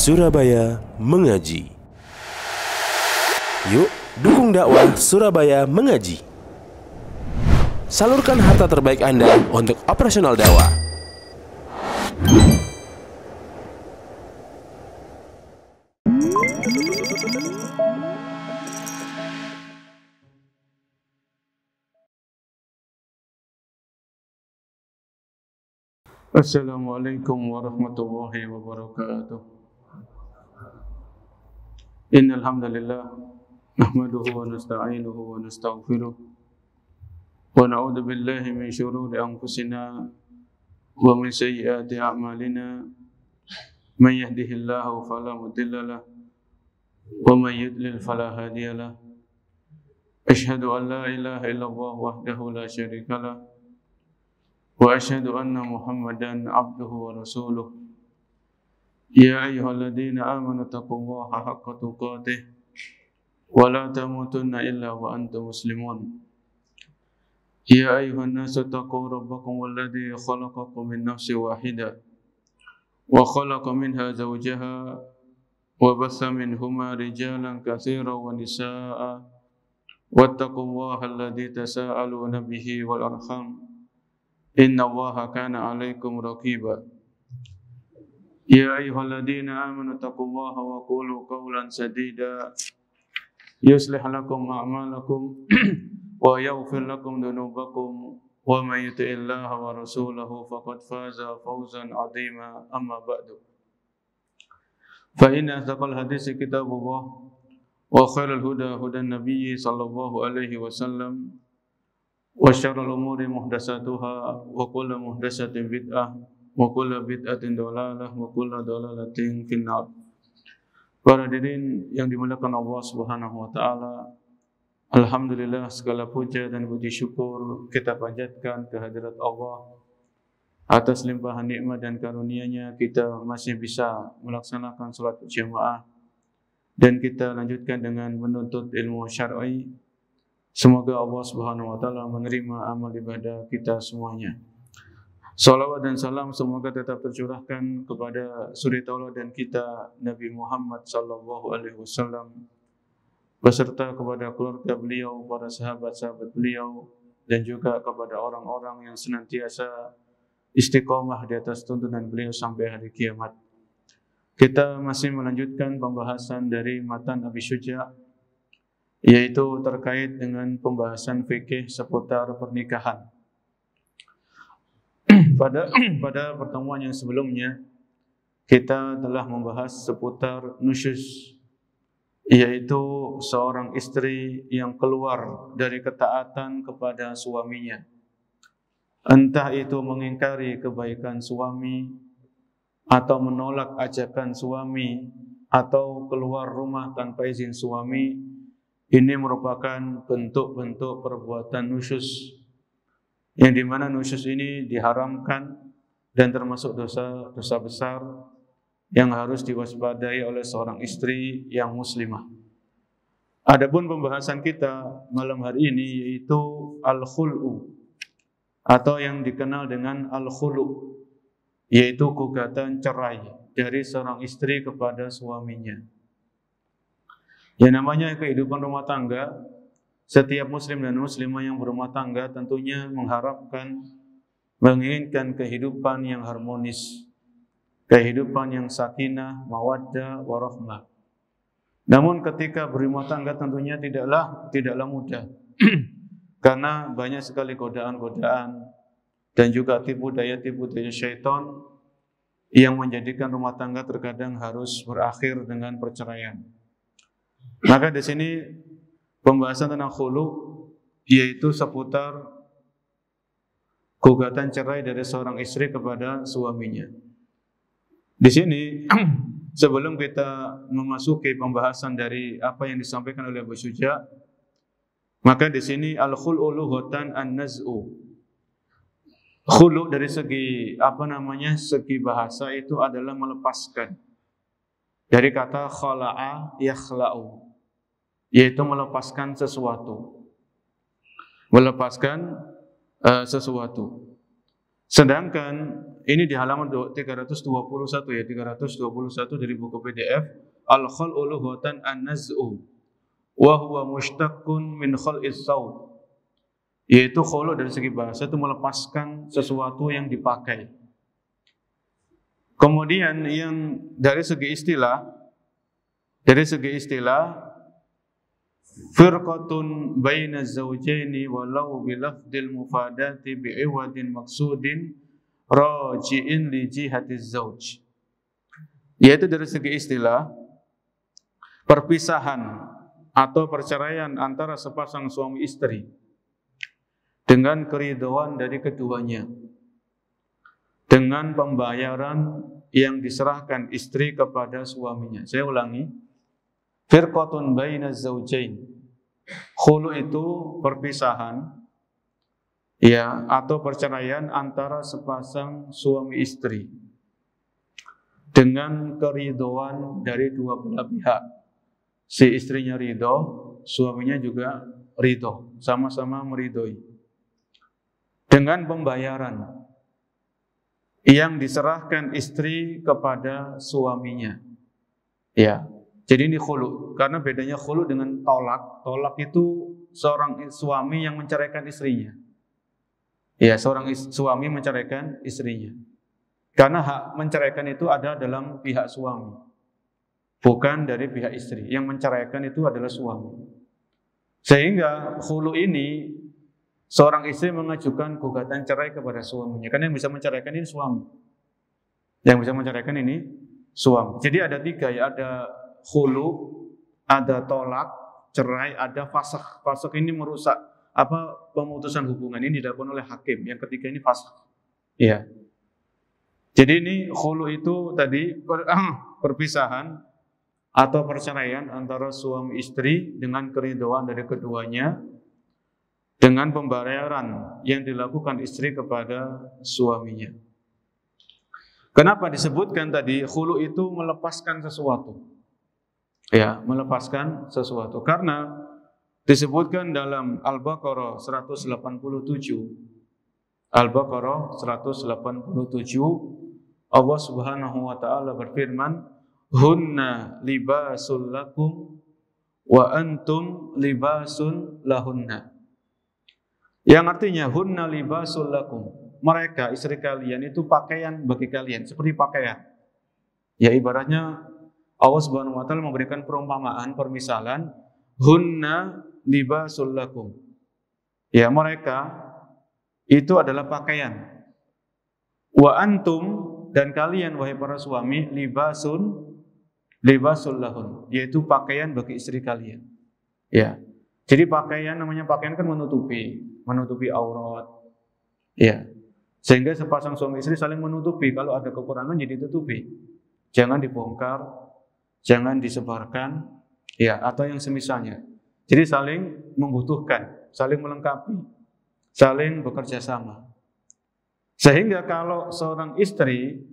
Surabaya Mengaji. Yuk, dukung dakwah Surabaya Mengaji. Salurkan harta terbaik Anda untuk operasional dakwah. Assalamualaikum warahmatullahi wabarakatuh. Innal hamdalillah nahmaduhu wa nasta'inuhu wa nastaghfiruh wa na'udzu billahi min shururi anfusina wa min sayyiati a'malina. Man yahdihillahu fala mudilla lahu wa man yudlil fala hadiya lahu. Asyhadu an la ilaha illallah wahdahu la syarika lahu wa asyhadu anna Muhammadan abduhu wa rasuluh. Ya ayyuhalladzina amanu taqullaha haqqa tuqatih wa la tamutunna illa wa antum muslimun. Ya ayyuhan nasu taqu rabbakum alladzi khalaqakum min nafsin wahidah wa khalaqa minha zawjaha wa bassa minhuma rijalan katsiran wa nisaa'a wattaqullaha alladzi tasaaluna bihi wal arham. Inna Allaha kana 'alaikum raqiba. Ya ayyuhalladzina amanu taqullaha wa qulu qawlan sadida yuslih lakum a'malakum wa yaghfir lakum dhunubakum wa may yuti'illaha wa rasulahu faqad faza fawzan 'azima. Amma ba'du. Fa inna asdaqal haditsi kitabullah wa khairal huda hudan nabiyyi sallallahu alaihi wasallam wa syarrul umuri muhdatsatuha wa kullu muhdatsatin bid'ah wa kullu bid'atin dhalalah wa kullu dhalalatin finnar. Para hadirin yang dimuliakan Allah Subhanahu wa taala, alhamdulillah segala puja dan puji syukur kita panjatkan kehadirat Allah atas limpahan nikmat dan karunia-Nya kita masih bisa melaksanakan salat berjamaah dan kita lanjutkan dengan menuntut ilmu syar'i. Semoga Allah Subhanahu wa taala menerima amal ibadah kita semuanya. Salawat dan salam semoga tetap tercurahkan kepada suri tauladan kita Nabi Muhammad sallallahu alaihi wasallam beserta kepada keluarga beliau, para sahabat-sahabat beliau dan juga kepada orang-orang yang senantiasa istiqomah di atas tuntunan beliau sampai hari kiamat. Kita masih melanjutkan pembahasan dari matan Abi Syuja, yaitu terkait dengan pembahasan fikih seputar pernikahan. Pada pertemuan yang sebelumnya kita telah membahas seputar nusyuz, yaitu seorang istri yang keluar dari ketaatan kepada suaminya, entah itu mengingkari kebaikan suami atau menolak ajakan suami atau keluar rumah tanpa izin suami. Ini merupakan bentuk-bentuk perbuatan nusyuz, yang dimana nusyuz ini diharamkan dan termasuk dosa besar yang harus diwaspadai oleh seorang istri yang muslimah. Adapun pembahasan kita malam hari ini yaitu al-khul'u, atau yang dikenal dengan al-khulu', yaitu gugatan cerai dari seorang istri kepada suaminya. Yang namanya kehidupan rumah tangga, setiap muslim dan muslimah yang berumah tangga tentunya mengharapkan, menginginkan kehidupan yang harmonis, kehidupan yang sakinah, mawaddah, warahmah. Namun ketika berumah tangga tentunya tidaklah mudah karena banyak sekali godaan-godaan dan juga tipu daya syaitan yang menjadikan rumah tangga terkadang harus berakhir dengan perceraian. Maka di sini pembahasan tentang khulu, yaitu seputar gugatan cerai dari seorang istri kepada suaminya. Di sini sebelum kita memasuki pembahasan dari apa yang disampaikan oleh Abu Syuja, maka di sini al-khul'u lughatan an-naz'u. Khulu dari segi segi bahasa itu adalah melepaskan. Dari kata khala'a yakhla'u, yaitu melepaskan sesuatu. Melepaskan sesuatu. Sedangkan ini di halaman 321 ya, 321 dari buku PDF, al-khal'u lughatan an-naz'u wa huwa mushtaqqun min khal'is saw. Yaitu khulu dari segi bahasa itu melepaskan sesuatu yang dipakai. Kemudian yang dari segi istilah firqatun baina zawjaini walau bilafdil mufadati bi'iwadin maksudin raji'in li jihatiz zawj. Yaitu dari segi istilah perpisahan atau perceraian antara sepasang suami istri dengan keridhaan dari keduanya, dengan pembayaran yang diserahkan istri kepada suaminya. Saya ulangi, firqatun baina zawjain. Khulu itu perpisahan ya atau perceraian antara sepasang suami istri dengan keridhaan dari dua belah pihak. Si istrinya ridho, suaminya juga ridho, sama-sama meridhoi. Dengan pembayaran yang diserahkan istri kepada suaminya. Ya. Jadi ini khulu, karena bedanya khulu dengan tolak. Tolak itu seorang suami yang menceraikan istrinya. Ya, seorang suami menceraikan istrinya. Karena hak menceraikan itu ada dalam pihak suami, bukan dari pihak istri. Yang menceraikan itu adalah suami. Sehingga khulu ini seorang istri mengajukan gugatan cerai kepada suaminya. Karena yang bisa menceraikan ini suami. Yang bisa menceraikan ini suami. Jadi ada tiga ya, ada khulu, ada tolak, cerai, ada fasakh. Fasakh ini merusak pemutusan hubungan, ini dilakukan oleh hakim. Yang ketiga ini fasakh. Ya. Jadi ini khulu itu tadi perpisahan atau perceraian antara suami istri dengan keridhaan dari keduanya, dengan pembayaran yang dilakukan istri kepada suaminya. Kenapa disebutkan tadi khulu itu melepaskan sesuatu? Ya, melepaskan sesuatu. Karena disebutkan dalam Al-Baqarah 187. Al-Baqarah 187, Allah Subhanahu wa taala berfirman, "Hunna libasul lakum wa antum libasul lahunna." Yang artinya hunna libasul lakum. Mereka istri kalian itu pakaian bagi kalian, seperti pakaian. Ya ibaratnya Allah Subhanahu wa taala memberikan perumpamaan, permisalan, hunna libasul lakum. Ya, mereka itu adalah pakaian. Wa antum, dan kalian wahai para suami, libasul lahun, yaitu pakaian bagi istri kalian. Ya. Jadi pakaian, namanya pakaian kan menutupi aurat. Ya. Sehingga sepasang suami istri saling menutupi, kalau ada kekurangan jadi tutupi. Jangan dibongkar, jangan disebarkan, ya, atau yang semisalnya. Jadi saling membutuhkan, saling melengkapi, saling bekerja sama. Sehingga kalau seorang istri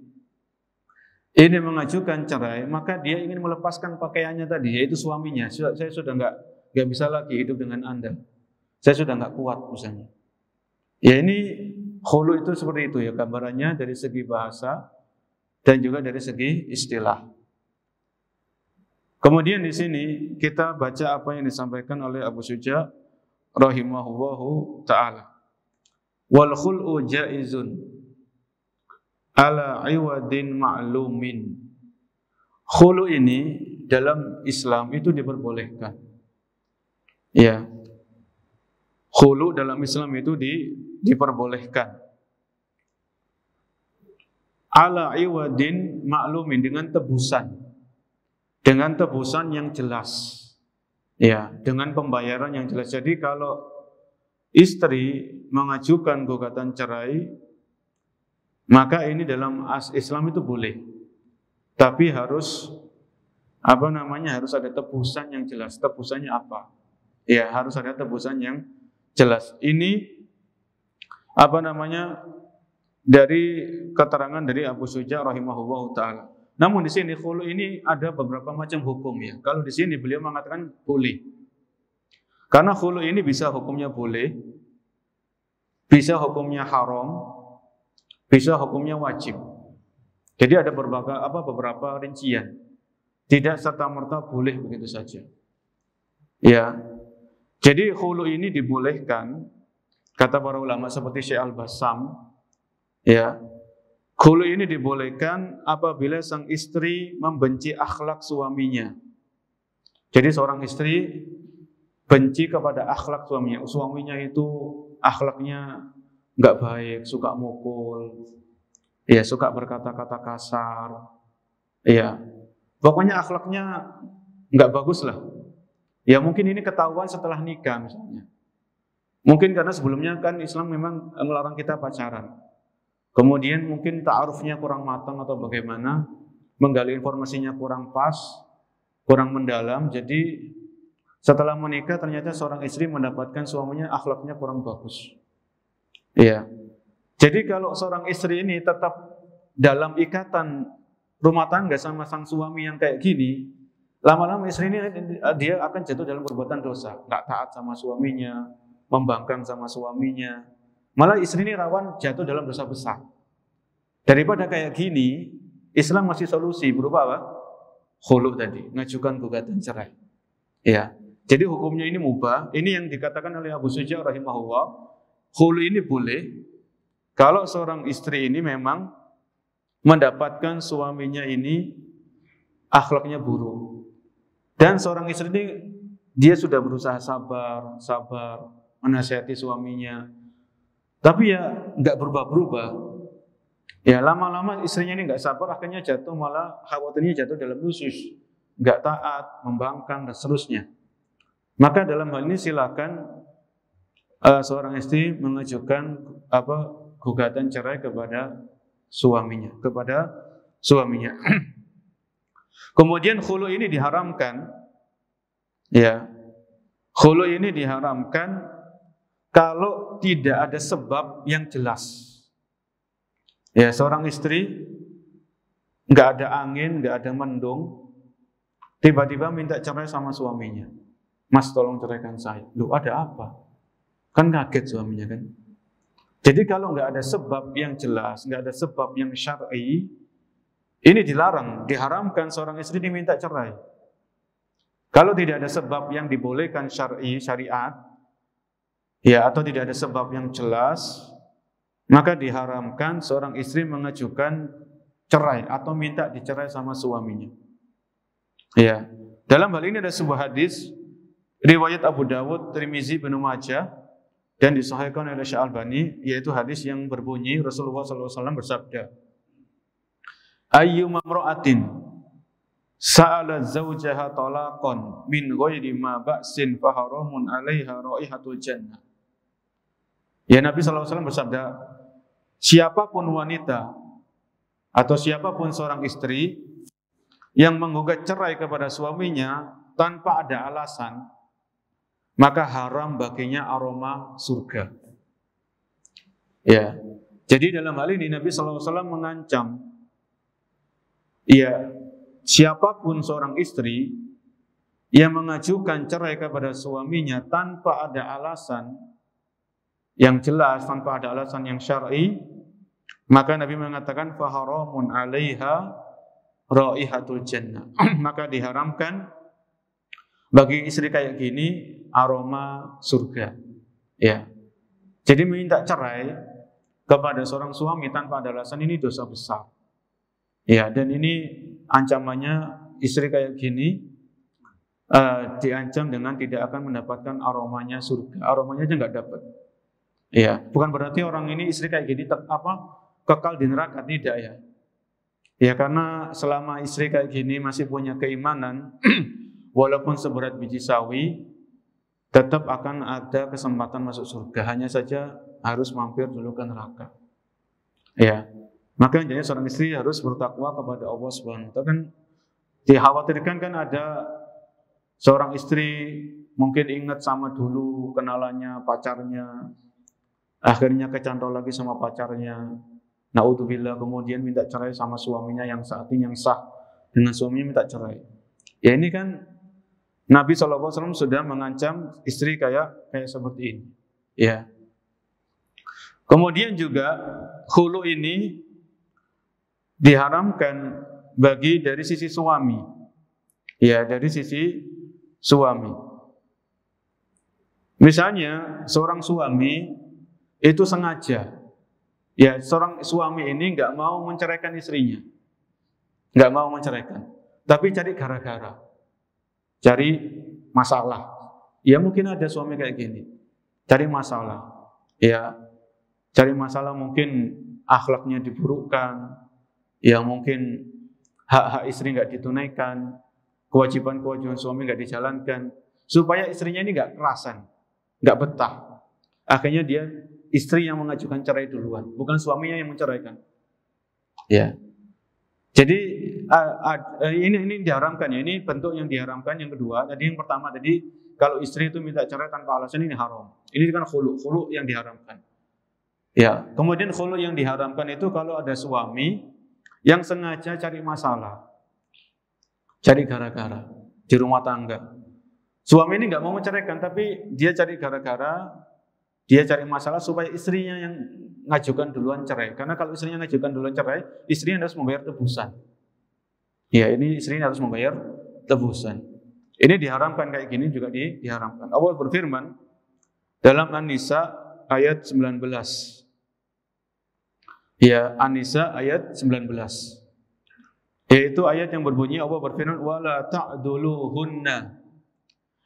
ini mengajukan cerai, maka dia ingin melepaskan pakaiannya tadi, yaitu suaminya. Saya sudah nggak bisa lagi hidup dengan Anda. Saya sudah nggak kuat misalnya. Ya ini khulu itu seperti itu ya, gambarannya dari segi bahasa dan juga dari segi istilah. Kemudian di sini kita baca apa yang disampaikan oleh Abu Syuja rahimahullahu taala. Wal khul'u jaizun ala iwadin ma'lumin. Khulu ini dalam Islam itu diperbolehkan. Ya. Khulu dalam Islam itu diperbolehkan. Ala iwadin ma'lumin, dengan tebusan. Dengan tebusan yang jelas. Ya, dengan pembayaran yang jelas. Jadi kalau istri mengajukan gugatan cerai, maka ini dalam Islam itu boleh. Tapi harus harus ada tebusan yang jelas. Tebusannya apa? Ya, harus ada tebusan yang jelas. Ini dari keterangan dari Abu Syuja rahimahullahu taala. Namun di sini khulu ini ada beberapa macam hukum ya. Kalau di sini beliau mengatakan boleh. Karena khulu ini bisa hukumnya boleh, bisa hukumnya haram, bisa hukumnya wajib. Jadi ada beberapa rincian. Tidak serta-merta boleh begitu saja. Ya. Jadi khulu ini dibolehkan, kata para ulama seperti Syekh Al-Bassam, ya. Khulu ini dibolehkan apabila sang istri membenci akhlak suaminya. Jadi seorang istri benci kepada akhlak suaminya. Suaminya itu akhlaknya nggak baik, suka mukul, ya, suka berkata-kata kasar, ya. Pokoknya akhlaknya nggak bagus lah. Ya mungkin ini ketahuan setelah nikah misalnya. Mungkin karena sebelumnya kan Islam memang melarang kita pacaran. Kemudian mungkin ta'arufnya kurang matang atau bagaimana, menggali informasinya kurang pas, kurang mendalam. Jadi setelah menikah ternyata seorang istri mendapatkan suaminya akhlaknya kurang bagus. Iya. Jadi kalau seorang istri ini tetap dalam ikatan rumah tangga sama sang suami yang kayak gini, lama-lama istri ini dia akan jatuh dalam perbuatan dosa, nggak taat sama suaminya, membangkang sama suaminya. Malah istri ini rawan jatuh dalam dosa besar. Daripada kayak gini, Islam masih solusi berupa apa? Khulu tadi, ngajukan gugatan cerai. Ya. Jadi hukumnya ini mubah. Ini yang dikatakan oleh Abu Suja rahimahullah. Khulu ini boleh kalau seorang istri ini memang mendapatkan suaminya ini akhlaknya buruk. Dan seorang istri ini dia sudah berusaha sabar menasihati suaminya. Tapi ya nggak berubah-berubah. Ya lama-lama istrinya ini nggak sabar, akhirnya jatuh, malah khawatirnya jatuh dalam lusus, nggak taat, membangkang dan seterusnya. Maka dalam hal ini silakan seorang istri mengajukan gugatan cerai kepada suaminya, Kemudian khulu ini diharamkan, ya. Khulu ini diharamkan kalau tidak ada sebab yang jelas. Ya, seorang istri nggak ada angin, nggak ada mendung, tiba-tiba minta cerai sama suaminya. Mas, tolong ceraikan saya. Loh, ada apa? Kan kaget suaminya kan. Jadi kalau nggak ada sebab yang jelas, nggak ada sebab yang syar'i, ini dilarang, diharamkan seorang istri diminta cerai. Kalau tidak ada sebab yang dibolehkan syariat, ya, atau tidak ada sebab yang jelas, maka diharamkan seorang istri mengajukan cerai atau minta dicerai sama suaminya. Ya, dalam hal ini ada sebuah hadis riwayat Abu Dawud, Tirmizi, Ibnu Majah dan disahihkan oleh Syekh Albani, yaitu hadis yang berbunyi Rasulullah SAW bersabda, ayyuma imra'atin sa'ala zawjaha talaqan min ghairi ma ba'sin fa haramun 'alaiha raihatul jannah. Ya, Nabi SAW bersabda, siapapun wanita atau siapapun seorang istri yang menggugat cerai kepada suaminya tanpa ada alasan, maka haram baginya aroma surga. Ya, jadi dalam hal ini Nabi SAW mengancam, ya, siapapun seorang istri yang mengajukan cerai kepada suaminya tanpa ada alasan yang jelas, tanpa ada alasan yang syar'i, maka Nabi mengatakan faharamun 'alaiha raihatul jannah. Maka diharamkan bagi istri kayak gini aroma surga. Ya. Jadi meminta cerai kepada seorang suami tanpa ada alasan ini dosa besar. Ya, dan ini ancamannya istri kayak gini diancam dengan tidak akan mendapatkan aromanya surga. Aromanya aja nggak dapat. Ya, bukan berarti orang ini istri kayak gini kekal di neraka, tidak ya. Ya, karena selama istri kayak gini masih punya keimanan, walaupun seberat biji sawi, tetap akan ada kesempatan masuk surga. Hanya saja harus mampir dulu ke neraka. Ya, maka jadi seorang istri harus bertakwa kepada Allah Subhanahu wa Ta'ala. Kan dikhawatirkan kan ada seorang istri mungkin ingat sama dulu kenalannya pacarnya, akhirnya kecantol lagi sama pacarnya, naudzubillah, kemudian minta cerai sama suaminya yang saat ini yang sah dengan suaminya minta cerai. Ya, ini kan Nabi SAW sudah mengancam istri kayak seperti ini. Ya. Kemudian juga khulu ini diharamkan dari sisi suami. Ya, dari sisi suami. Misalnya seorang suami itu sengaja, ya seorang suami ini nggak mau menceraikan istrinya, nggak mau menceraikan, tapi cari gara-gara, cari masalah. Ya mungkin ada suami kayak gini, cari masalah, ya cari masalah mungkin akhlaknya diburukkan, ya mungkin hak-hak istri nggak ditunaikan, kewajiban-kewajiban suami nggak dijalankan, supaya istrinya ini nggak kerasan, nggak betah. Akhirnya istri yang mengajukan cerai duluan, bukan suaminya yang menceraikan. Ya, jadi ini diharamkan ya. Ini bentuk yang diharamkan. Yang kedua, tadi yang pertama tadi kalau istri itu minta cerai tanpa alasan, ini haram. Ini kan khulu yang diharamkan. Ya, kemudian khulu yang diharamkan itu kalau ada suami yang sengaja cari masalah, cari gara-gara di rumah tangga. Suami ini nggak mau menceraikan, tapi dia cari gara-gara, dia cari masalah supaya istrinya yang ngajukan duluan cerai. Karena kalau istrinya ngajukan duluan cerai, istrinya harus membayar tebusan. Ya, ini istrinya harus membayar tebusan. Ini diharamkan, kayak gini juga diharamkan. Allah berfirman dalam An-Nisa ayat 19. Ya, An-Nisa ayat 19. Yaitu ayat yang berbunyi Allah berfirman wala ta'duluhunna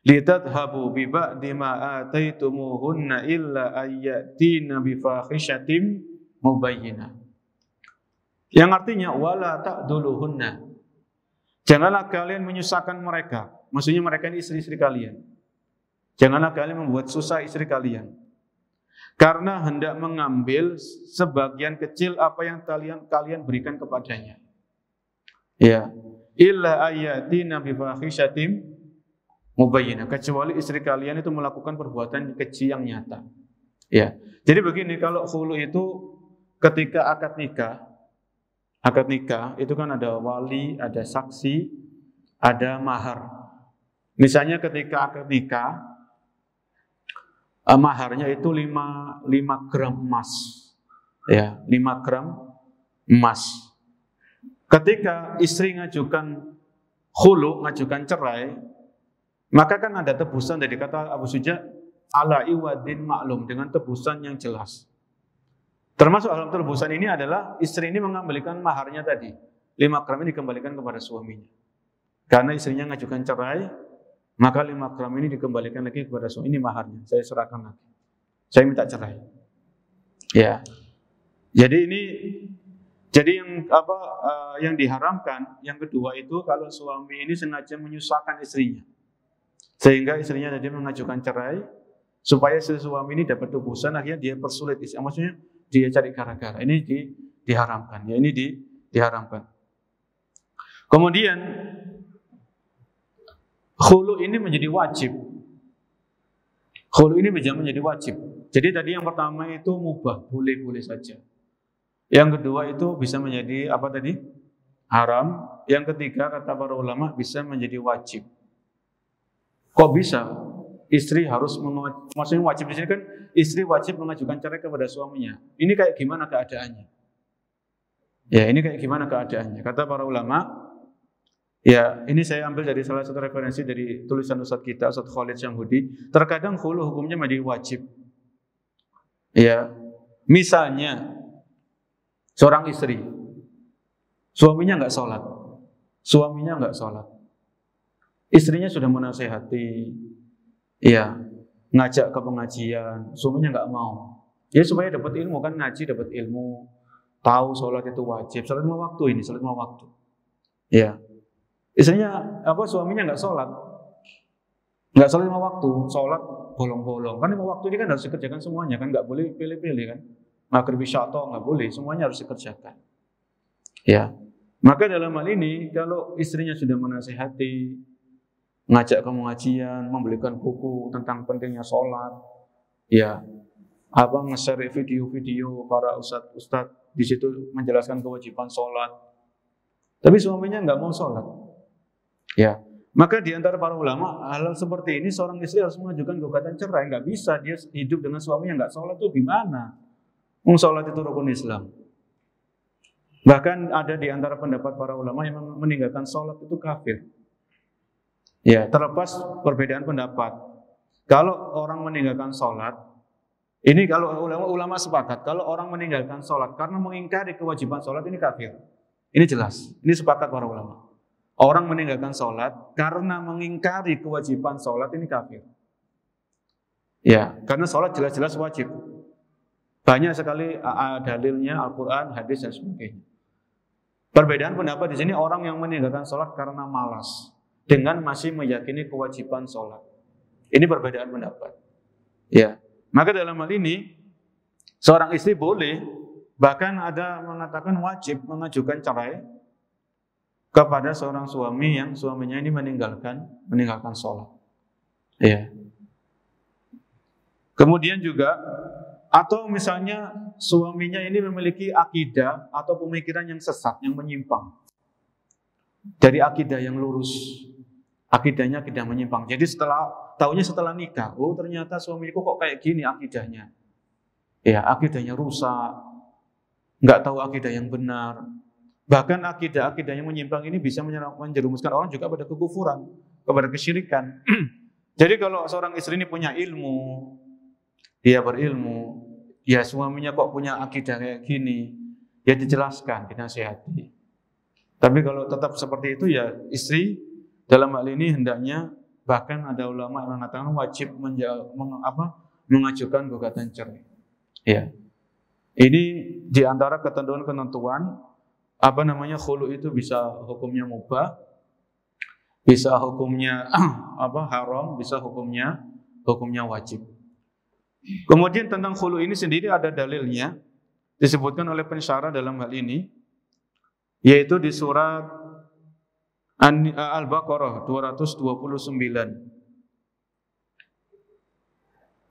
litadhabu bi ba'di ma ataitumuhunna illa ayyatina bi fahishatin mubayyinah. Yang artinya wala ta'duluhunna. Janganlah kalian menyusahkan mereka. Maksudnya mereka ini istri-istri kalian. Janganlah kalian membuat susah istri kalian. Karena hendak mengambil sebagian kecil apa yang kalian berikan kepadanya. Ya, illa ayatina bi fahishatin mubayyinah, kecuali istri kalian itu melakukan perbuatan keji yang nyata. Ya. Jadi begini, kalau khulu itu ketika akad nikah itu kan ada wali, ada saksi, ada mahar. Misalnya ketika akad nikah maharnya itu 5 gram emas. Ya, 5 gram emas. Ketika istri ngajukan khulu, ngajukan cerai, maka kan ada tebusan dari kata Abu Suja ala iwadin maklum, dengan tebusan yang jelas. Termasuk dalam tebusan ini adalah istri ini mengembalikan maharnya tadi. 5 gram ini dikembalikan kepada suaminya. Karena istrinya ngajukan cerai, maka 5 gram ini dikembalikan lagi kepada suami. Ini maharnya, saya serahkan lagi. Saya minta cerai. Ya. Jadi yang diharamkan, yang kedua itu kalau suami ini sengaja menyusahkan istrinya. Sehingga istrinya tadi mengajukan cerai supaya si suami ini dapat tebusan, akhirnya dia persulit istri. Maksudnya dia cari gara-gara. Ini diharamkan. Ya, ini diharamkan. Kemudian khulu ini menjadi wajib. Khulu ini menjadi wajib. Jadi tadi yang pertama itu mubah, boleh-boleh saja. Yang kedua itu bisa menjadi apa tadi? Haram. Yang ketiga kata para ulama bisa menjadi wajib. Kok bisa? Istri harus maksudnya wajib di sini kan istri wajib mengajukan cerai kepada suaminya. Ini kayak gimana keadaannya? Ya, ini kayak gimana keadaannya? Kata para ulama, ya ini saya ambil dari salah satu referensi dari tulisan Ustadz kita, Ustadz Khalid Syamhudi. Terkadang khulu hukumnya menjadi wajib. Ya, misalnya seorang istri, suaminya nggak sholat, istrinya sudah menasehati, ya ngajak ke pengajian, suaminya nggak mau. Ya supaya dapat ilmu kan, ngaji dapat ilmu, tahu sholat itu wajib, sholat 5 waktu ini, sholat 5 waktu. Ya, istrinya suaminya nggak sholat 5 waktu, sholat bolong-bolong. Kan 5 waktu ini kan harus dikerjakan semuanya kan, nggak boleh pilih-pilih kan. Maghrib isya atau nggak boleh, semuanya harus dikerjakan. Ya, maka dalam hal ini kalau istrinya sudah menasihati, ngajak ke pengajian, membelikan buku tentang pentingnya sholat, ya, nge-share video-video para ustadz di situ menjelaskan kewajiban sholat. Tapi suaminya nggak mau sholat, ya, maka di antara para ulama hal seperti ini seorang istri harus mengajukan gugatan cerai. Nggak bisa dia hidup dengan suami yang nggak sholat tuh gimana? Sholat itu rukun Islam. Bahkan ada di antara pendapat para ulama yang meninggalkan sholat itu kafir. Ya, terlepas perbedaan pendapat. Kalau orang meninggalkan sholat, ini kalau ulama sepakat, kalau orang meninggalkan sholat karena mengingkari kewajiban sholat ini kafir. Ini jelas, ini sepakat para ulama. Orang meninggalkan sholat karena mengingkari kewajiban sholat ini kafir. Ya, karena sholat jelas-jelas wajib. Banyak sekali dalilnya Al-Quran, hadis dan sebagainya. Perbedaan pendapat di sini orang yang meninggalkan sholat karena malas dengan masih meyakini kewajiban sholat. Ini perbedaan pendapat. Ya, maka dalam hal ini seorang istri boleh, bahkan ada mengatakan wajib mengajukan cerai kepada seorang suami yang suaminya ini meninggalkan sholat. Ya. Kemudian juga atau misalnya suaminya ini memiliki akidah atau pemikiran yang sesat, yang menyimpang dari akidah yang lurus. Akidahnya akidah menyimpang. Jadi setelah nikah, oh ternyata suamiku kok kayak gini akidahnya. Ya, akidahnya rusak. Nggak tahu akidah yang benar. Bahkan akidah yang menyimpang ini bisa menjerumuskan orang juga pada kekufuran, kepada kesyirikan. Jadi kalau seorang istri ini punya ilmu, dia berilmu, ya suaminya kok punya akidah kayak gini, ya dijelaskan, dinasihati. Tapi kalau tetap seperti itu ya istri dalam hal ini hendaknya, bahkan ada ulama yang mengatakan wajib mengajukan gugatan cerai. Ya. Ini di antara ketentuan-ketentuan khulu itu bisa hukumnya mubah, bisa hukumnya haram, bisa hukumnya wajib. Kemudian tentang khulu ini sendiri ada dalilnya, disebutkan oleh pensyarah dalam hal ini, yaitu di surat Al-Baqarah 229.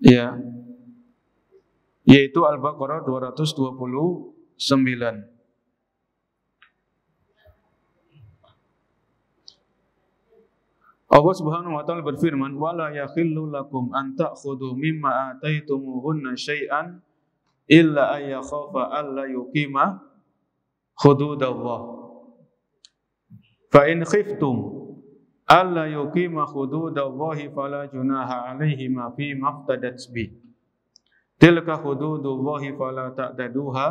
Ya. Yaitu Al-Baqarah 229. Allah Subhanahu wa taala berfirman, "Wala yakhillu lakum an ta'khudhu mimma ataitumuhunna syai'an illa ay yakhafa alla yuqima hududallah." Fa in khiftum alla yuqima hududallahi fala junaha alaihima fi maftadat bi. Tilka hududullahi fala ta'taduha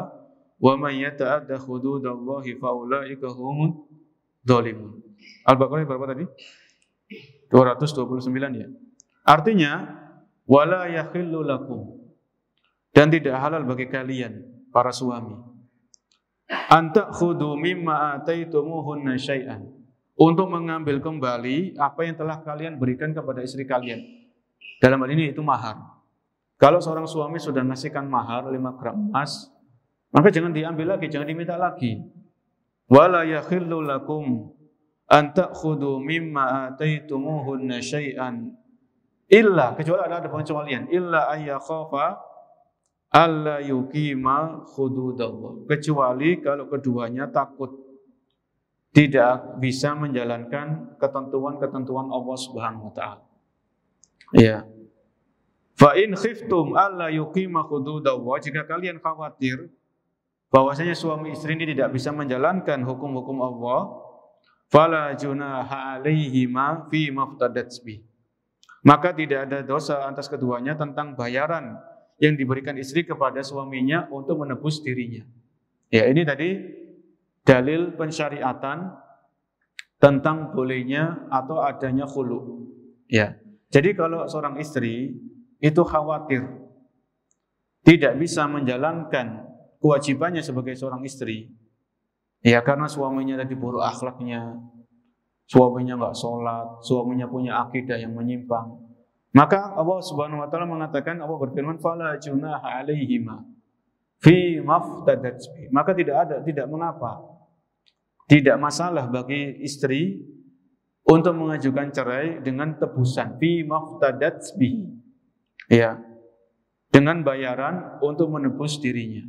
wa man yata'adda hududallahi fa ulaika humud dzalimun. Al-Baqarah berapa tadi? 229 ya. Artinya wala yakhillu lakum, dan tidak halal bagi kalian para suami, anta khudu mimma ataitumuhunna syai'an, untuk mengambil kembali apa yang telah kalian berikan kepada istri kalian. Dalam hal ini itu mahar. Kalau seorang suami sudah ngasihkan mahar 5 gram emas, maka jangan diambil lagi, jangan diminta lagi. Wala yakhillu lakum an ta'khudhu mimma ataitumuhunna syai'an illa, kecuali ada pengecualian, illa ayyakhafa alla yuqima hududallah, kecuali kalau keduanya takut tidak bisa menjalankan ketentuan-ketentuan Allah Subhanahu wa taala. Ya. Fa in khiftum alla yuqima hududallah, jika kalian khawatir bahwasanya suami istri ini tidak bisa menjalankan hukum-hukum Allah, fala junaha alaihima fi maftadat bi, maka tidak ada dosa atas keduanya tentang bayaran yang diberikan istri kepada suaminya untuk menebus dirinya. Ya, ini tadi dalil pensyariatan tentang bolehnya atau adanya khulu. Ya. Jadi kalau seorang istri itu khawatir tidak bisa menjalankan kewajibannya sebagai seorang istri, ya karena suaminya tadi buruk akhlaknya, suaminya nggak sholat, suaminya punya akidah yang menyimpang, maka Allah Subhanahu wa taala mengatakan, Allah berfirman, fala junaha alaihima fi maftadat bi, maka tidak mengapa, tidak masalah bagi istri untuk mengajukan cerai dengan tebusan fi maftadat bi, ya, dengan bayaran untuk menebus dirinya,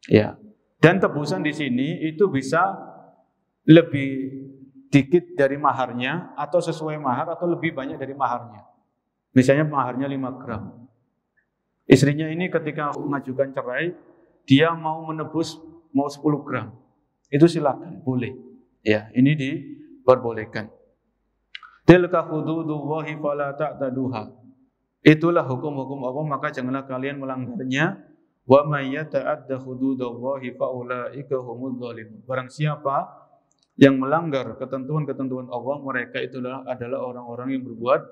ya. Dan tebusan di sini itu bisa lebih dikit dari maharnya, atau sesuai mahar, atau lebih banyak dari maharnya. Misalnya maharnya 5 gram. Istrinya ini ketika mengajukan cerai, dia mau menebus mau 10 gram, itu silakan, boleh. Ya, ini diperbolehkan. Tilka hududullahi fala ta'taduha. Itulah hukum-hukum Allah, maka janganlah kalian melanggarnya. Wa may yata'adda hududallahi fa ulaika humudz zalimun. Barang siapa yang melanggar ketentuan-ketentuan Allah, mereka itulah adalah orang-orang yang berbuat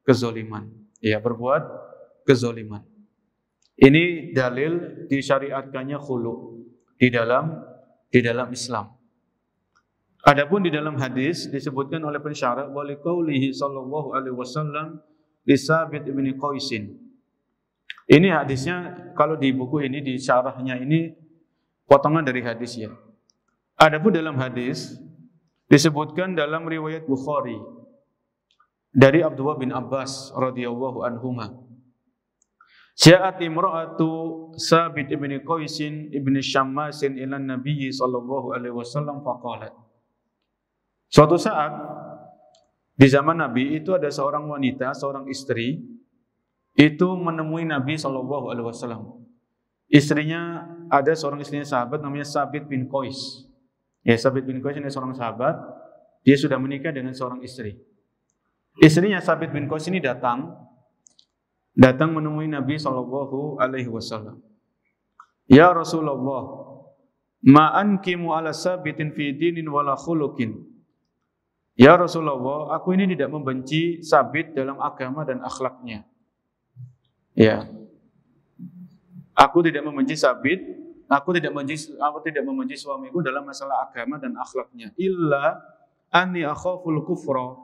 kezaliman. Ya, berbuat kezaliman. Ini dalil disyariatkannya khulu di dalam Islam. Adapun di dalam hadis disebutkan oleh pensyarah wa liqaulihi sallallahu alaihi wasallam li Sabit bin Qaisin. Ini hadisnya kalau di buku ini di syarahnya ini potongan dari hadis ya. Adapun dalam hadis disebutkan dalam riwayat Bukhari dari Abdullah bin Abbas radhiyallahu anhuma. Ja'at imra'atu Sabit bin Qaisin ibn Syammasin ila Nabi sallallahu alaihi wasallam faqalat. Suatu saat di zaman Nabi itu ada seorang wanita, seorang istri itu menemui Nabi sallallahu alaihi wasallam. Istrinya ada seorang istrinya sahabat namanya Sabit bin Qais. Ya, Sabit bin Qais ini seorang sahabat, dia sudah menikah dengan seorang istri. Istrinya Sabit bin Qais ini datang menemui Nabi sallallahu alaihi wasallam. Ya Rasulullah, ma ankimu ala Sabitin fi dinin wala khuluqin. Ya Rasulullah, aku ini tidak membenci Sabit dalam agama dan akhlaknya. Ya. Aku tidak membenci Sabit, aku tidak membenci suamiku dalam masalah agama dan akhlaknya. Illa anni akhaful kufra.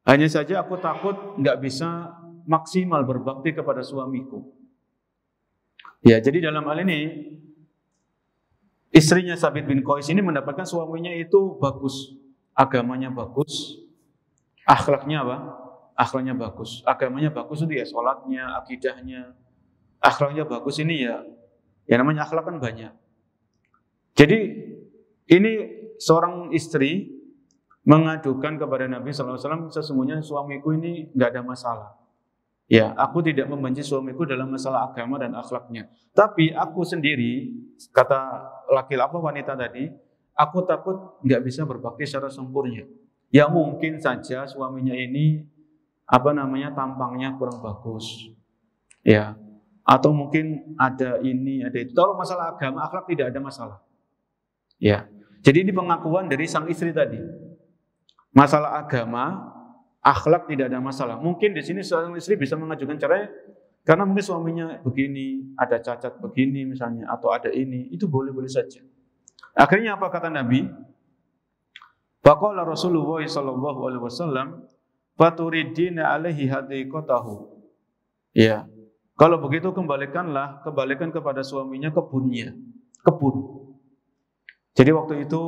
Hanya saja aku takut enggak bisa maksimal berbakti kepada suamiku. Ya, jadi dalam hal ini istrinya Sabit bin Qais ini mendapatkan suaminya itu bagus, agamanya bagus, akhlaknya apa? Akhlaknya bagus. Agamanya bagus itu ya sholatnya, akidahnya, akhlaknya bagus ini ya namanya akhlak kan banyak. Jadi ini seorang istri mengadukan kepada Nabi SAW, sesungguhnya suamiku ini nggak ada masalah. Ya, aku tidak membenci suamiku dalam masalah agama dan akhlaknya. Tapi aku sendiri, kata laki-laki wanita tadi, aku takut nggak bisa berbakti secara sempurna. Ya mungkin saja suaminya ini tampangnya kurang bagus. Ya. Atau mungkin ada ini, ada itu. Kalau masalah agama, akhlak tidak ada masalah. Ya. Jadi ini pengakuan dari sang istri tadi. Masalah agama, akhlak tidak ada masalah. Mungkin di sini seorang istri bisa mengajukan cerai karena mungkin suaminya begini, ada cacat begini misalnya, atau ada ini, itu boleh-boleh saja. Akhirnya apa kata Nabi? Faqala Rasulullah sallallahu alaihi wasallam, "Faturidina alaihi hadiqatahu." Ya. Kalau begitu kembalikan kepada suaminya kebunnya, kebun. Jadi waktu itu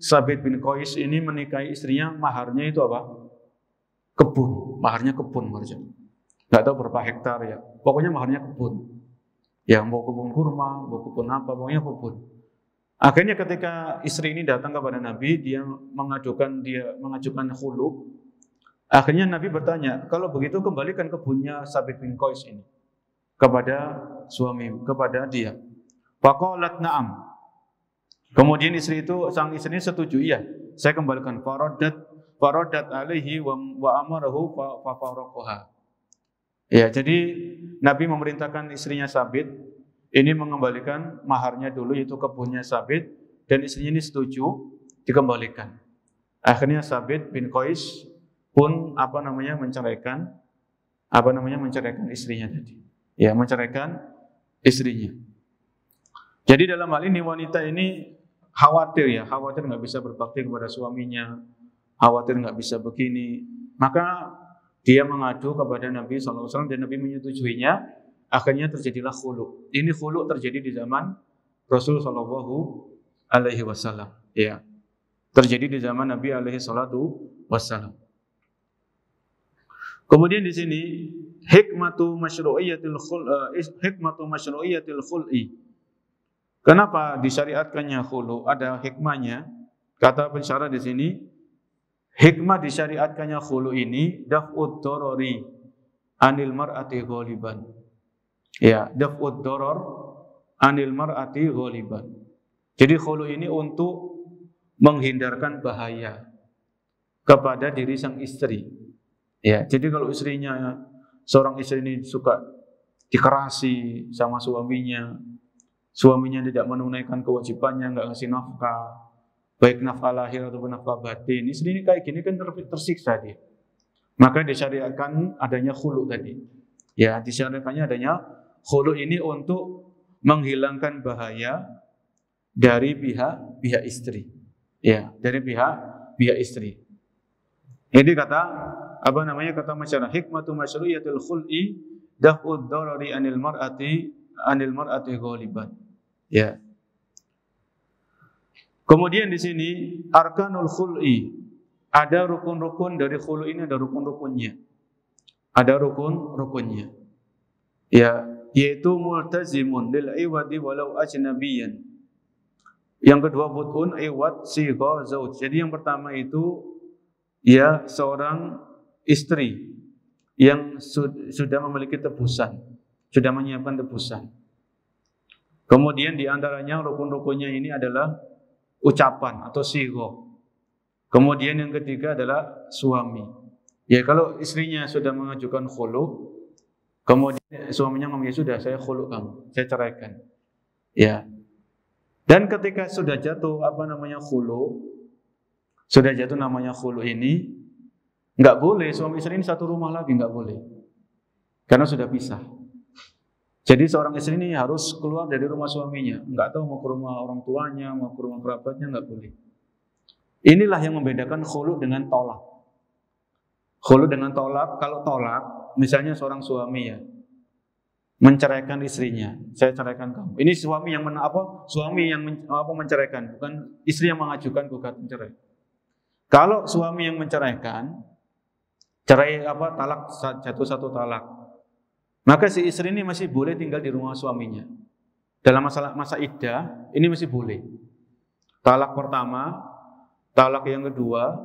Sabit bin Qais ini menikahi istrinya, maharnya itu apa? Kebun, maharnya kebun maharnya. Enggak tahu berapa hektar ya. Pokoknya maharnya kebun. Ya, mau kebun kurma, mau kebun apa, pokoknya kebun. Akhirnya ketika istri ini datang kepada Nabi, dia mengajukan khulu. Akhirnya Nabi bertanya, kalau begitu kembalikan kebunnya Sabit bin Qais ini kepada kepada dia. Faqalat na'am. Kemudian sang istri setuju, iya, saya kembalikan. Faradat alaihi wa amarahu fa faraqaha. Ya, jadi Nabi memerintahkan istrinya Sabit ini mengembalikan maharnya dulu, yaitu kebunnya Sabit, dan istrinya ini setuju dikembalikan. Akhirnya Sabit bin Qais pun menceraikan istrinya tadi. Ya, menceraikan istrinya. Jadi dalam hal ini wanita ini khawatir nggak bisa berbakti kepada suaminya, khawatir nggak bisa begini. Maka dia mengadu kepada Nabi SAW dan Nabi menyetujuinya. Akhirnya terjadilah khulu. Ini khulu terjadi di zaman Rasul Shallallahu Alaihi Wasallam. Ya, terjadi di zaman Nabi Alaihi Wasallam. Kemudian di sini hikmatu masyru'iyatil khul'i. Kenapa disyariatkannya khulu? Ada hikmahnya. Kata pensyarah di sini, hikmah disyariatkannya khulu ini daf'ud darari anil mar'ati ghaliban. Ya, daf'ud darar anil mar'ati ghaliban. Jadi khulu ini untuk menghindarkan bahaya kepada diri sang istri. Ya, jadi kalau seorang istri ini suka dikerasi sama suaminya tidak menunaikan kewajibannya, nggak ngasih nafkah, baik nafkah lahir ataupun nafkah batin, istri ini kayak gini kan tersiksa dia. Maka disyariatkan adanya khulu tadi. Ya, disyariatkannya adanya khulu ini untuk menghilangkan bahaya dari pihak istri. Ya, dari pihak istri. Ini kata masyarakat hikmatu masyru'iyatul khul'i daf'ud darari anil mar'ati ghaliban. Ya. Kemudian di sini arkanul khul'i, ada rukun-rukun dari khulu ini, ada rukun-rukunnya. Ada rukun-rukunnya. Ya, yaitu multazimun lil iwadi walau ajnabiyan. Yang kedua but'un iwad sigha zauj. Jadi yang pertama itu ya seorang istri yang sudah memiliki tebusan, sudah menyiapkan tebusan. Kemudian di antaranya rukun-rukunnya ini adalah ucapan atau sigha. Kemudian yang ketiga adalah suami. Ya kalau istrinya sudah mengajukan khulu, kemudian suaminya ngomong, ya sudah saya khulu kamu, saya ceraikan. Ya. Dan ketika sudah jatuh khulu, sudah jatuh namanya khulu ini, nggak boleh suami istri ini satu rumah lagi, nggak boleh, karena sudah pisah. Jadi seorang istri ini harus keluar dari rumah suaminya, nggak tahu mau ke rumah orang tuanya, mau ke rumah kerabatnya, nggak boleh. Inilah yang membedakan khulu dengan tolak. Khulu dengan tolak, kalau tolak, misalnya seorang suami ya menceraikan istrinya, saya ceraikan kamu. Ini suami yang menceraikan, bukan istri yang mengajukan gugatan cerai. Kalau suami yang menceraikan, talak jatuh satu talak, maka si istri ini masih boleh tinggal di rumah suaminya. Dalam masa iddah ini masih boleh. Talak pertama, talak yang kedua,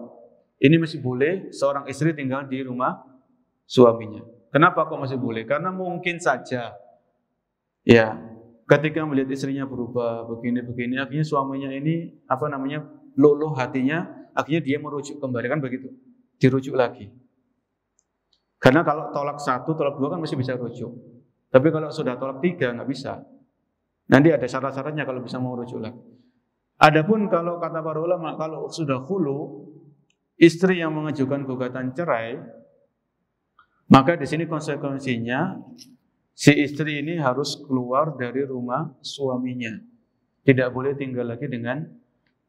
ini masih boleh seorang istri tinggal di rumah suaminya. Kenapa kok masih boleh? Karena mungkin saja ya ketika melihat istrinya berubah begini-begini, akhirnya suaminya ini luluh hatinya, akhirnya dia merujuk kembali, kan begitu, dirujuk lagi. Karena kalau tolak satu, tolak dua kan masih bisa rujuk. Tapi kalau sudah tolak tiga nggak bisa. Nanti ada syarat-syaratnya kalau bisa mau rujuk lagi. Adapun kalau kata para ulama, kalau sudah khulu, istri yang mengajukan gugatan cerai, maka di sini konsekuensinya si istri ini harus keluar dari rumah suaminya. Tidak boleh tinggal lagi dengan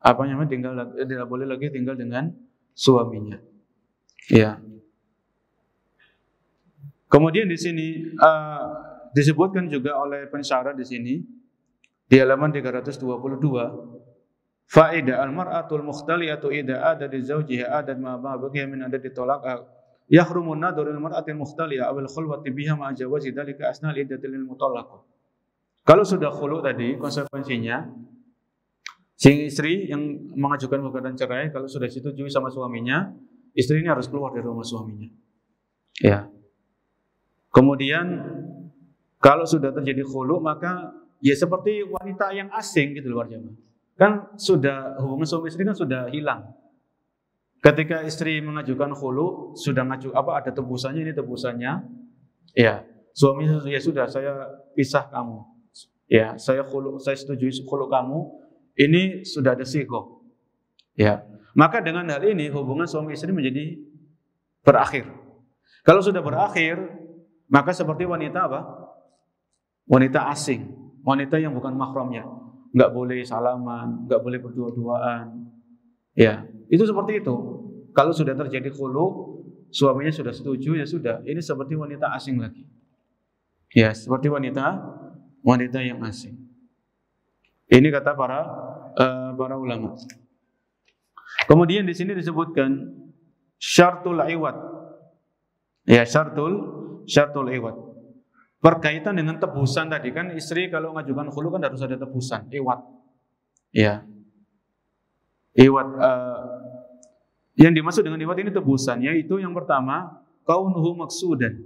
tidak boleh lagi tinggal dengan suaminya. Ya. Kemudian di sini disebutkan juga oleh pensyarah di sini di halaman 322, faida al-mar'atul mukhtaliyatu idza adat zawjiha adat ma baqiya min adati talaq yahrumun nadrul mar'atil mukhtaliyah awal khulwati biha ma jawazi dzalika asnal iddatil mutallaq. Kalau sudah khulu tadi, konsekuensinya si istri yang mengajukan gugatan cerai kalau sudah disetujui sama suaminya, istri ini harus keluar dari rumah suaminya. Ya. Kemudian kalau sudah terjadi khulu, maka ya seperti wanita yang asing gitu luar jamaah. Kan sudah hubungan suami istri kan sudah hilang. Ketika istri mengajukan khulu, sudah ada tebusannya, ini tebusannya. Ya, suami ya sudah saya pisah kamu. Ya, saya setujui khulu kamu. Ini sudah ada sigho. Ya. Maka dengan hal ini hubungan suami istri menjadi berakhir. Kalau sudah berakhir, maka seperti wanita apa? Wanita asing, wanita yang bukan mahramnya, nggak boleh salaman, nggak boleh berdua-duaan. Ya, itu seperti itu. Kalau sudah terjadi khulu, suaminya sudah setuju, ya sudah. Ini seperti wanita asing lagi. Ya, seperti wanita yang asing. Ini kata para ulama. Kemudian di sini disebutkan syartul iwad. Ya, syartul iwad. Berkaitan dengan tebusan tadi, kan istri kalau mengajukan khulu kan harus ada tebusan, iwad. Ya. Iwad yang dimaksud dengan iwad ini tebusan, yaitu yang pertama kaunuhu maksudan.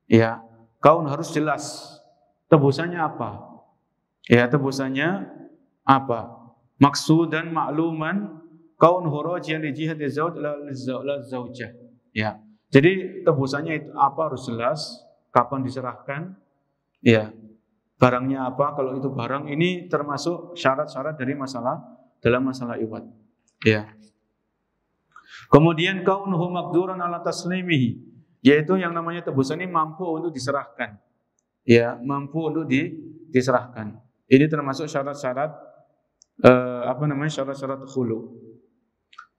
Ya, kaun harus jelas. Tebusannya apa? Ya, tebusannya apa? Maksudan ma'luman kaun hurajian li jihad zauj la zaujah. Ya. Jadi tebusannya itu apa harus jelas, kapan diserahkan. Ya. Barangnya apa? Kalau itu barang, ini termasuk syarat-syarat dari dalam masalah iwad. Ya. Kemudian kaunuhu maqduran ala taslimihi, yaitu yang namanya tebusan ini mampu untuk diserahkan. Ya, mampu untuk diserahkan. Ini termasuk syarat-syarat syarat-syarat khulu.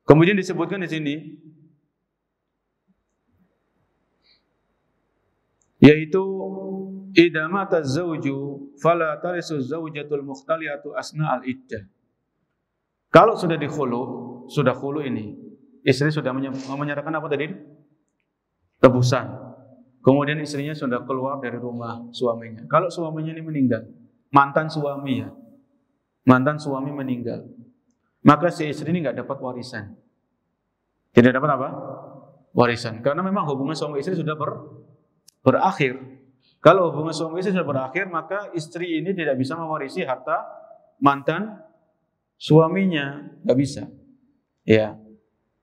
Kemudian disebutkan di sini yaitu idza mata zauju fala tarisu zaujatul mukhtaliyatu asna al-iddah. Kalau sudah sudah khulu ini, istri sudah menyerahkan apa tadi? Tebusan. Kemudian istrinya sudah keluar dari rumah suaminya. Kalau suaminya ini meninggal, mantan suami meninggal, maka si istri ini nggak dapat warisan. Tidak dapat apa? Warisan. Karena memang hubungan suami istri sudah berakhir. Kalau hubungan suami istri sudah berakhir, maka istri ini tidak bisa mewarisi harta mantan suaminya, nggak bisa. Ya.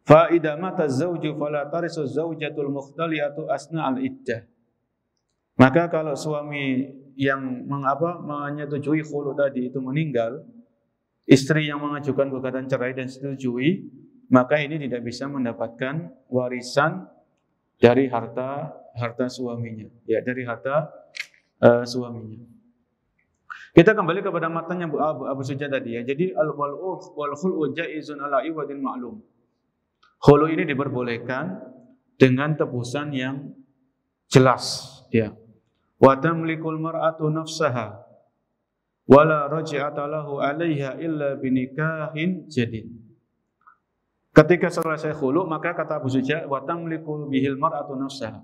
Fa idza mata zauju fala tarisu zaujatul mukhtaliyatu asna al-iddah. Maka kalau suami yang menyetujui khulu tadi itu meninggal, istri yang mengajukan gugatan cerai dan setujui, maka ini tidak bisa mendapatkan warisan dari harta suaminya. Ya, dari harta suaminya. Kita kembali kepada matanya Abu Sujah tadi ya. Jadi wal khul'u jaizun ala iwadin ma'lum. Khulu ini diperbolehkan dengan tebusan yang jelas, ya. Wa tamlikul mar'atu nafsaha wala raj'ata lahu 'alaiha illa binikahin jadid. Ketika selesai khulu, maka kata Abu Sujah wa tamlikul bihil mar'atu nafsaha.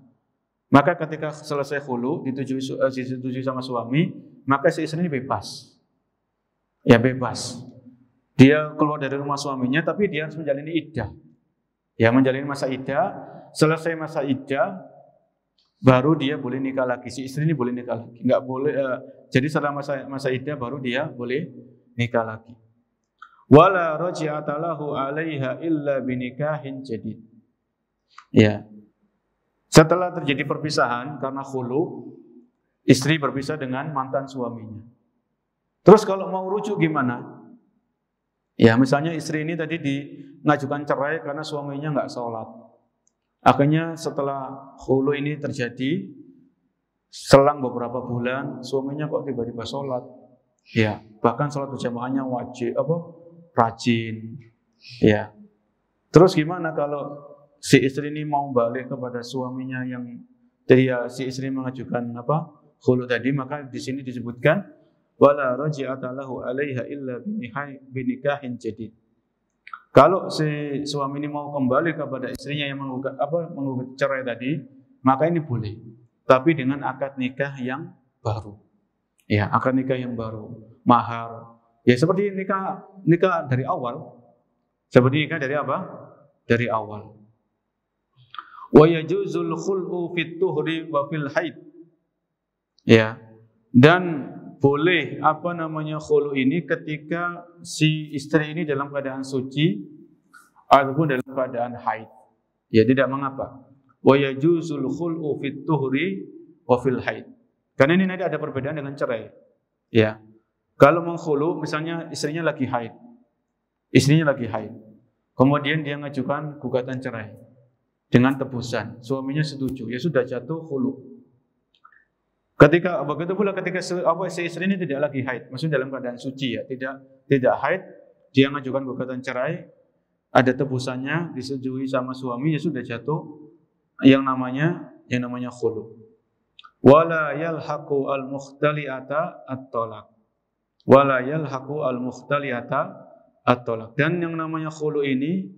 Maka ketika selesai khulu disetujui sama suami, maka si istri ini bebas. Ya, bebas. Dia keluar dari rumah suaminya tapi dia harus menjalani iddah. Ya, menjalani masa iddah, selesai masa iddah baru dia boleh nikah lagi. Si istri ini boleh nikah lagi. Enggak boleh jadi setelah masa iddah baru dia boleh nikah lagi. Wala raji'ata lahu 'alaiha illa binikahin jadid. Ya. Setelah terjadi perpisahan karena khulu, istri berpisah dengan mantan suaminya. Terus kalau mau rujuk gimana? Ya, misalnya istri ini tadi mengajukan cerai karena suaminya nggak sholat. Akhirnya setelah khulu ini terjadi, selang beberapa bulan, suaminya kok tiba-tiba sholat. Ya, bahkan sholat berjamaahnya wajib, rajin. Ya. Terus gimana kalau si istri ini mau balik kepada suaminya yang si istri mengajukan khulu tadi, maka di sini disebutkan wala raji'ata lahu 'alaiha illa binikahin jadid. Kalau si suami ini mau kembali kepada istrinya yang menggugat cerai tadi, maka ini boleh. Tapi dengan akad nikah yang baru. Ya, akad nikah yang baru, mahar. Ya, seperti nikah dari awal. Seperti nikah dari apa? Dari awal. Wa yajuzul khul'u fit tuhri wa fil haid. Ya. Dan boleh khulu ini ketika si istri ini dalam keadaan suci ataupun dalam keadaan haid. Ya, tidak mengapa. Wa yajuzul khul'u fit tuhri wa fil haid. Karena ini nanti ada perbedaan dengan cerai. Ya. Kalau mengkhulu misalnya istrinya lagi haid. Kemudian dia mengajukan gugatan cerai dengan tebusan. Suaminya setuju, ya sudah jatuh khulu. Begitu pula ketika si istri ini tidak lagi haid, maksudnya dalam keadaan suci ya, tidak haid, dia mengajukan gugatan cerai, ada tebusannya, disetujui sama suami, ya sudah jatuh yang namanya khulu. Wala yalhaqu al-mukhtali'ata at-talaq. Wala yalhaqu al-mukhtali'ata at-talaq. Dan yang namanya khulu ini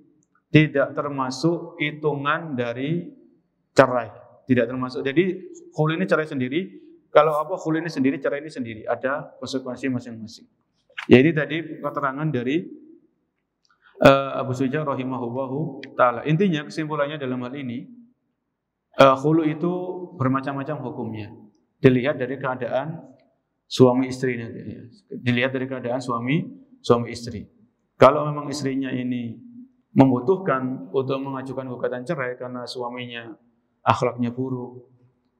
tidak termasuk hitungan dari cerai, tidak termasuk. Jadi khulu ini cerai sendiri. Kalau khulu ini sendiri, cerai ini sendiri, ada konsekuensi masing-masing. Ya, ini tadi keterangan dari Abu Sujah rahimahullahu ta'ala. Intinya, kesimpulannya dalam hal ini, khulu itu bermacam-macam hukumnya. Dilihat dari keadaan suami istri nanti. Dilihat dari keadaan suami istri. Kalau memang istrinya ini membutuhkan untuk mengajukan gugatan cerai karena suaminya akhlaknya buruk,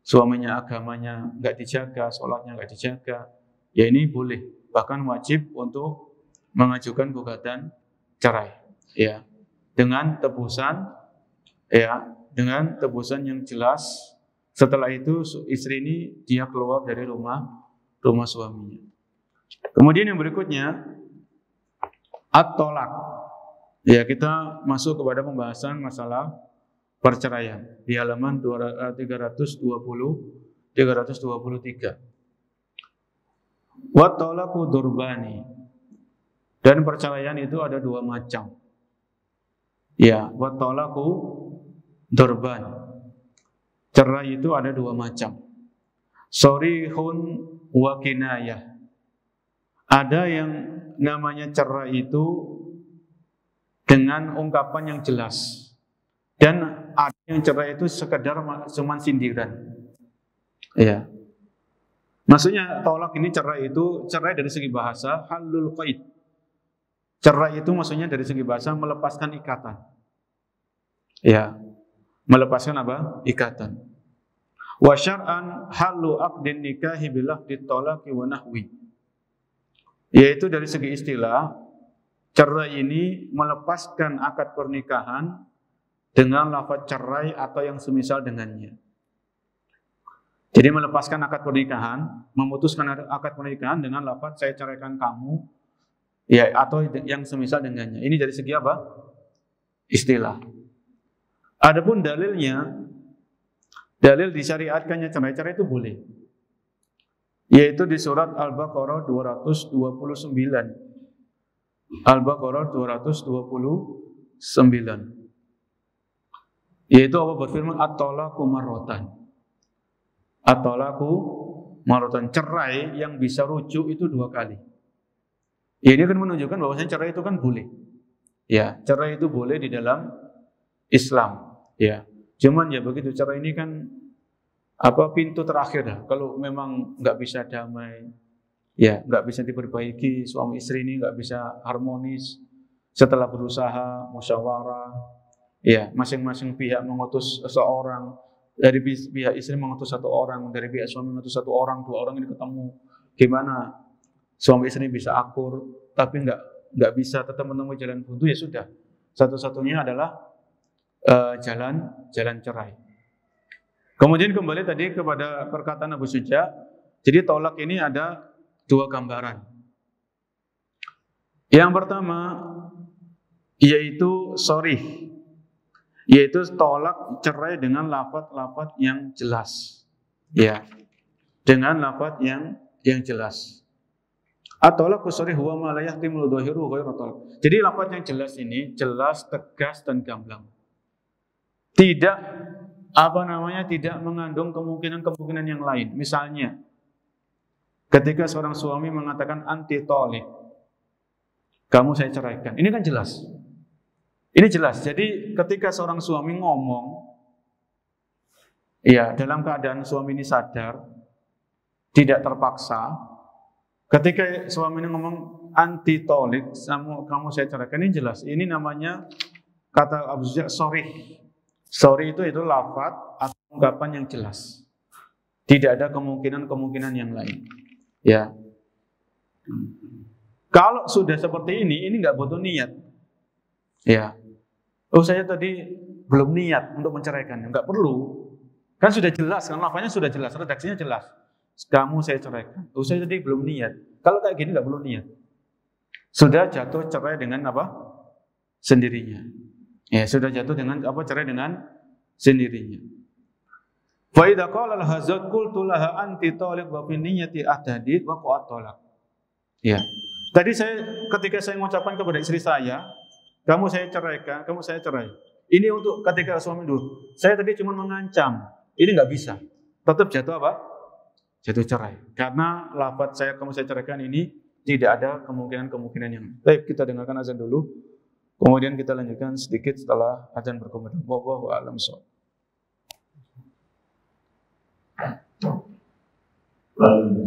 suaminya agamanya nggak dijaga, sholatnya nggak dijaga, ya ini boleh, bahkan wajib untuk mengajukan gugatan cerai, ya, dengan tebusan, ya, dengan tebusan yang jelas. Setelah itu istri ini dia keluar dari rumah suaminya. Kemudian yang berikutnya at-tolak. Ya, kita masuk kepada pembahasan masalah perceraian di halaman 323. Wa talaqu durbani. Dan perceraian itu ada dua macam. Ya, wa talaqu durban. Cerai itu ada dua macam. Sharihun wa kinayah. Ada yang namanya cerai itu dengan ungkapan yang jelas, dan ada yang cerai itu sekedar cuma sindiran. Ya. Maksudnya tolak ini cerai itu cerai dari segi bahasa halul qaid. Cerai itu maksudnya dari segi bahasa melepaskan ikatan. Ya. Melepaskan apa? Ikatan. Wa syar'an halu aqdin nikahi bil aqdi talaqi wa nahwi. Yaitu dari segi istilah, cerai ini melepaskan akad pernikahan dengan lafaz cerai atau yang semisal dengannya. Jadi melepaskan akad pernikahan, memutuskan akad pernikahan dengan lafaz saya ceraikan kamu, ya, atau yang semisal dengannya. Ini dari segi apa? Istilah. Adapun dalilnya, dalil disyariatkannya cerai itu boleh. Yaitu di surat Al-Baqarah 229. Al-Baqarah 229. Yaitu Allah berfirman at-talaqu marratan. At-talaqu marratan, cerai yang bisa rujuk itu 2 kali. Ya, ini kan menunjukkan bahwasanya cerai itu kan boleh. Ya, cerai itu boleh di dalam Islam. Ya, cuman ya begitu, cerai ini kan pintu terakhir dah. Kalau memang nggak bisa damai, ya nggak bisa diperbaiki, suami istri ini nggak bisa harmonis setelah berusaha musyawarah, ya masing-masing pihak mengutus seseorang, dari pihak istri mengutus 1 orang, dari pihak suami mengutus 1 orang, 2 orang ini ketemu, gimana suami istri bisa akur, tapi nggak bisa tetap menemui jalan buntu, ya sudah, satu-satunya adalah jalan cerai. Kemudian kembali tadi kepada perkataan Abu Suja. Jadi tolak ini ada 2 gambaran. Yang pertama yaitu sharih, yaitu tolak cerai dengan lafaz yang jelas. Ya. Dengan lafaz yang jelas. At-talaqu sharih huwa ma la yahtimul dhahiru ghairu talaq. Jadi lafaz yang jelas ini jelas, tegas dan gamblang. Tidak tidak mengandung kemungkinan yang lain. Misalnya, ketika seorang suami mengatakan anti tolik, kamu saya ceraikan. Ini kan jelas. Ini jelas. Jadi ketika seorang suami ngomong, ya dalam keadaan suami ini sadar, tidak terpaksa. Ketika suami ini ngomong anti tolik, kamu saya ceraikan, ini jelas. Ini namanya kata Abu Zuhair sharih. Sorry itu lafaz atau ungkapan yang jelas. Tidak ada kemungkinan yang lain. Ya. Kalau sudah seperti ini nggak butuh niat. Ya. Oh, saya tadi belum niat untuk menceraikan. Nggak perlu. Kan sudah jelas, kan lafaznya sudah jelas, redaksinya jelas. Kamu saya ceraikan. Oh, saya tadi belum niat. Kalau kayak gini nggak perlu niat. Sudah jatuh cerai dengan apa? Sendirinya. Ya, sudah jatuh dengan cerai dengan sendirinya. Fa idza qala al-hazad qultu laha anti taliq wa fi niyyati ahdadid wa qad talaq. Ya. Tadi ketika saya mengucapkan kepada istri saya, kamu saya ceraikan, kamu saya cerai. Ini untuk ketika suami dulu. Saya tadi cuma mengancam. Ini nggak bisa. Tetap jatuh apa? Jatuh cerai. Karena lafaz kamu saya ceraikan ini tidak ada kemungkinan yang. Baik, kita dengarkan azan dulu. Kemudian kita lanjutkan sedikit setelah azan berkumandang. Wallahu a'lam bishawab. Lalu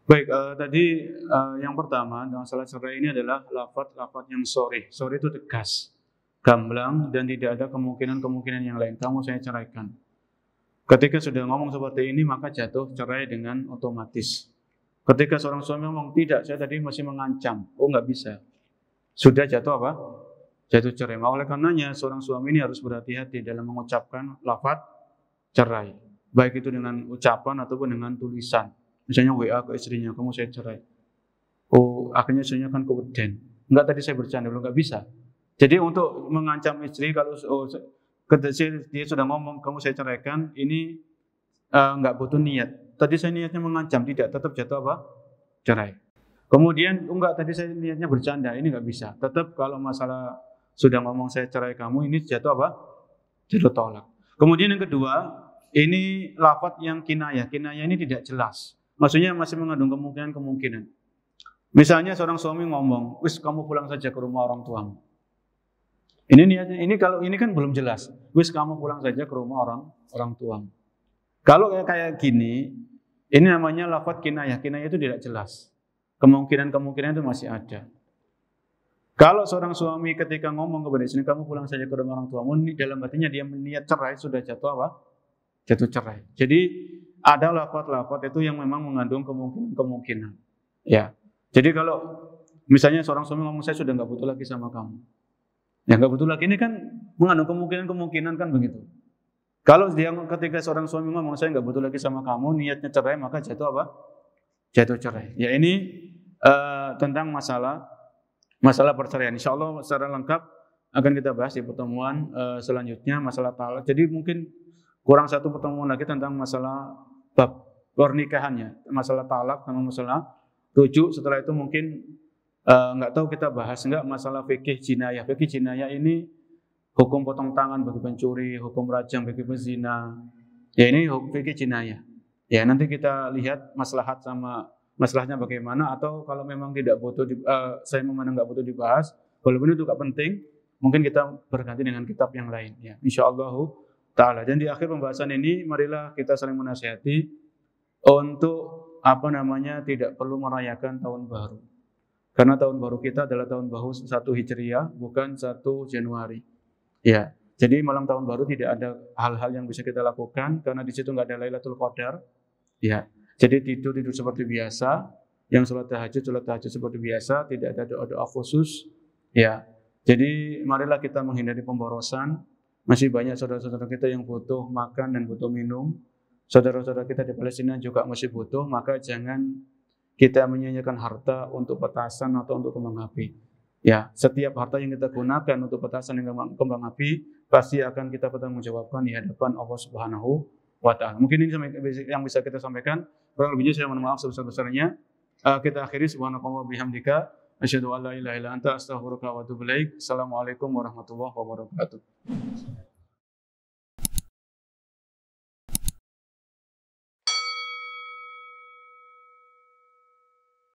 Baik, tadi yang pertama dalam salat cerai ini adalah lafaz yang sharih. Sharih itu tegas, gamblang, dan tidak ada kemungkinan yang lain. Kamu saya ceraikan. Ketika sudah ngomong seperti ini, maka jatuh cerai dengan otomatis. Ketika seorang suami ngomong, tidak, saya tadi masih mengancam. Oh, nggak bisa. Sudah jatuh apa? Jatuh cerai. Oleh karenanya, seorang suami ini harus berhati-hati dalam mengucapkan lafaz cerai. Baik itu dengan ucapan ataupun dengan tulisan. Misalnya WA ke istrinya, kamu saya cerai. Oh, akhirnya istrinya kan keweden. Enggak, tadi saya bercanda, belum, nggak bisa. Jadi untuk mengancam istri, kalau dia sudah ngomong, kamu saya ceraikan, ini enggak butuh niat. Tadi saya niatnya mengancam, tidak, tetap jatuh apa? Cerai. Kemudian, enggak, tadi saya niatnya bercanda, ini enggak bisa. Tetap kalau masalah sudah ngomong saya cerai kamu, ini jatuh apa? Jatuh tolak. Kemudian yang kedua, ini lafaz yang kinayah. Kinayah ini tidak jelas. Maksudnya masih mengandung kemungkinan. Misalnya seorang suami ngomong, wis kamu pulang saja ke rumah orang tuamu. Ini niatnya, ini kan belum jelas. Wis kamu pulang saja ke rumah orang tuamu. Kalau kayak gini, ini namanya lafaz kinayah. Kinayah itu tidak jelas. Kemungkinan itu masih ada. Kalau seorang suami ketika ngomong kepada istri, kamu pulang saja ke rumah orang tuamu, dalam hatinya dia niat cerai, sudah jatuh apa? Jatuh cerai. Jadi ada lafaz-lafaz itu yang memang mengandung kemungkinan. Ya. Jadi kalau misalnya seorang suami ngomong saya sudah nggak butuh lagi sama kamu, ya nggak butuh lagi ini kan mengandung kemungkinan kan begitu. Kalau dia ketika seorang suami ngomong saya nggak butuh lagi sama kamu, niatnya cerai, maka jatuh apa? Jatuh cerai. Ya ini tentang masalah perceraian. Insya Allah secara lengkap akan kita bahas di pertemuan selanjutnya masalah talak. Jadi mungkin kurang satu pertemuan lagi tentang masalah bab pernikahannya, masalah talak sama masalah rujuk. Setelah itu mungkin nggak tahu kita bahas nggak masalah fikih jinayah. Fikih jinayah ini hukum potong tangan bagi pencuri, hukum rajam bagi pezina. Ya ini hukum fikih jinayah. Ya nanti kita lihat masalahnya bagaimana, atau kalau memang tidak butuh saya memandang nggak butuh dibahas, walaupun itu nggak penting, mungkin kita berganti dengan kitab yang lain. Ya insyaallah taala. Dan di akhir pembahasan ini marilah kita saling menasihati untuk tidak perlu merayakan tahun baru. Karena tahun baru kita adalah tahun baru 1 Hijriah, bukan 1 Januari. Ya, jadi malam tahun baru tidak ada hal-hal yang bisa kita lakukan karena di situ nggak ada Lailatul Qadar. Ya, jadi tidur seperti biasa, yang sholat tahajud seperti biasa, tidak ada doa-doa khusus. Ya, jadi marilah kita menghindari pemborosan. Masih banyak saudara-saudara kita yang butuh makan dan butuh minum. Saudara-saudara kita di Palestina juga masih butuh, maka jangan kita menyia-nyiakan harta untuk petasan atau untuk kembang api. Ya, setiap harta yang kita gunakan untuk petasan dan kembang api pasti akan kita pertanggungjawabkan di hadapan Allah Subhanahu wa Ta'ala. Mungkin ini yang bisa kita sampaikan. Kurang lebihnya saya mohon maaf sebesar-besarnya. Kita akhiri subhanallahi wa bihamdika asyhadu an la ilaha illa anta astaghfiruka wa atubu ilaik. Assalamualaikum warahmatullahi wabarakatuh.